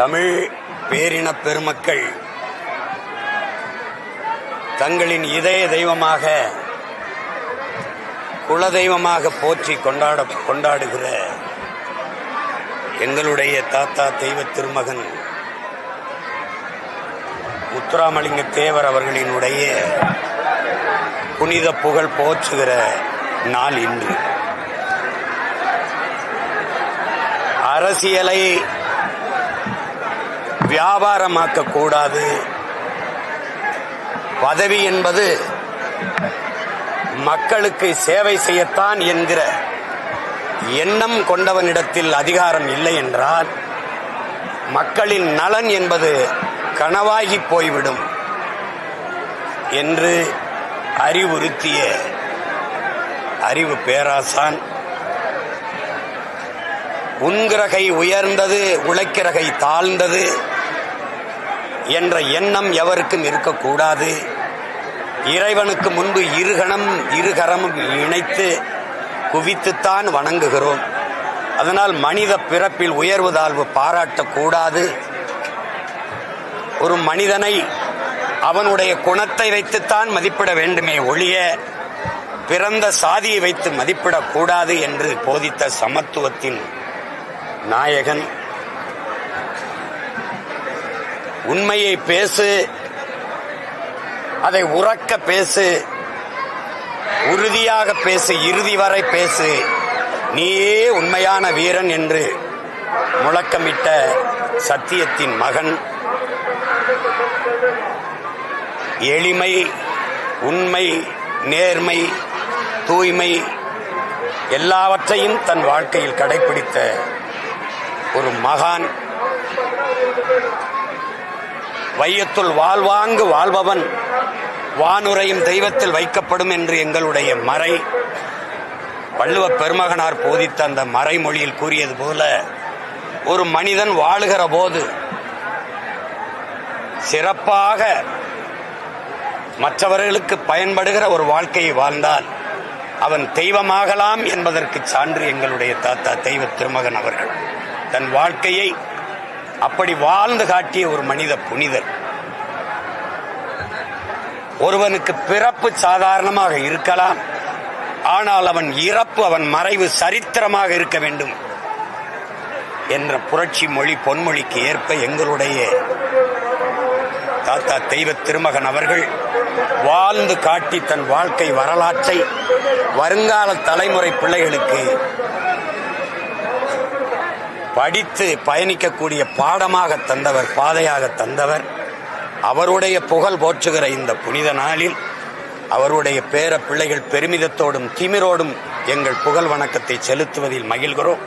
தமிழ் பேரின பெருமக்கள் தங்களின் இதய தெய்வமாக குலதெய்வமாக போற்றி கொண்டாடுகிற எங்களுடைய தாத்தா தெய்வ திருமகன் முத்துராமலிங்க தேவர் அவர்களினுடைய புனித புகழ் போற்றுகிற நாள் இன்று. அரசியலை வியாபாரமாக்க கூடாது. பதவி என்பது மக்களுக்கு சேவை செய்யத்தான் என்கிற எண்ணம் கொண்டவனிடத்தில் அதிகாரம் இல்லை என்றால் மக்களின் நலன் என்பது கனவாகி போய்விடும் என்று அறிவுறுத்திய அறிவு பேராசான், உண்கிறகை உயர்ந்தது உழைக்கிறகை தாழ்ந்தது என்ற எண்ணம் எவருக்கும் இருக்கக்கூடாது. இறைவனுக்கு முன்பு இருகரமும் இணைத்து குவித்துத்தான் வணங்குகிறோம். அதனால் மனித பிறப்பில் உயர்வு தாழ்வு பாராட்டக்கூடாது. ஒரு மனிதனை அவனுடைய குணத்தை வைத்துத்தான் மதிப்பிட வேண்டுமே ஒழிய பிறந்த சாதியை வைத்து மதிப்பிடக்கூடாது என்று போதித்த சமத்துவத்தின் நாயகன், உண்மையை பேசு, அதை உறக்க பேசு, உறுதியாக பேசு, இறுதி வரை பேசு, நீயே உண்மையான வீரன் என்று முழக்கமிட்ட சத்தியத்தின் மகன், எளிமை, உண்மை, நேர்மை, தூய்மை எல்லாவற்றையும் தன் வாழ்க்கையில் கடைபிடித்த ஒரு மகான். வையத்துள் வாழ்வாங்கு வாழ்பவன் வானுரையும் தெய்வத்தில் வைக்கப்படும் என்று எங்களுடைய மறை வள்ளுவ பெருமகனார் போதித்த அந்த மறைமொழியில் கூறியது போல, ஒரு மனிதன் வாழுகிற போது சிறப்பாக மற்றவர்களுக்கு பயன்படுகிற ஒரு வாழ்க்கையை வாழ்ந்தால் அவன் தெய்வமாகலாம் என்பதற்கு சான்று எங்களுடைய தாத்தா தெய்வ திருமகன் அவர்கள். தன் வாழ்க்கையை அப்படி வாழ்ந்து காட்டிய ஒரு மனித புனிதர். ஒருவனுக்கு பிறப்பு சாதாரணமாக இருக்கலாம், ஆனால் அவன் இறப்பு, அவன் மறைவு சரித்திரமாக இருக்க வேண்டும் என்ற புரட்சி மொழி பொன்மொழிக்கு ஏற்ப எங்களுடைய தாத்தா தெய்வ திருமகன் அவர்கள் வாழ்ந்து காட்டி தன் வாழ்க்கை வரலாற்றை வருங்கால தலைமுறை பிள்ளைகளுக்கு படித்து பயணிக்கக்கூடிய பாடமாக தந்தவர், பாதையாக தந்தவர். அவருடைய புகழ் போற்றுகிற இந்த புனித நாளில் அவருடைய பேர பிள்ளைகள் பெருமிதத்தோடும் திமிரோடும் எங்கள் புகழ் வணக்கத்தை செலுத்துவதில் மகிழ்கிறோம்.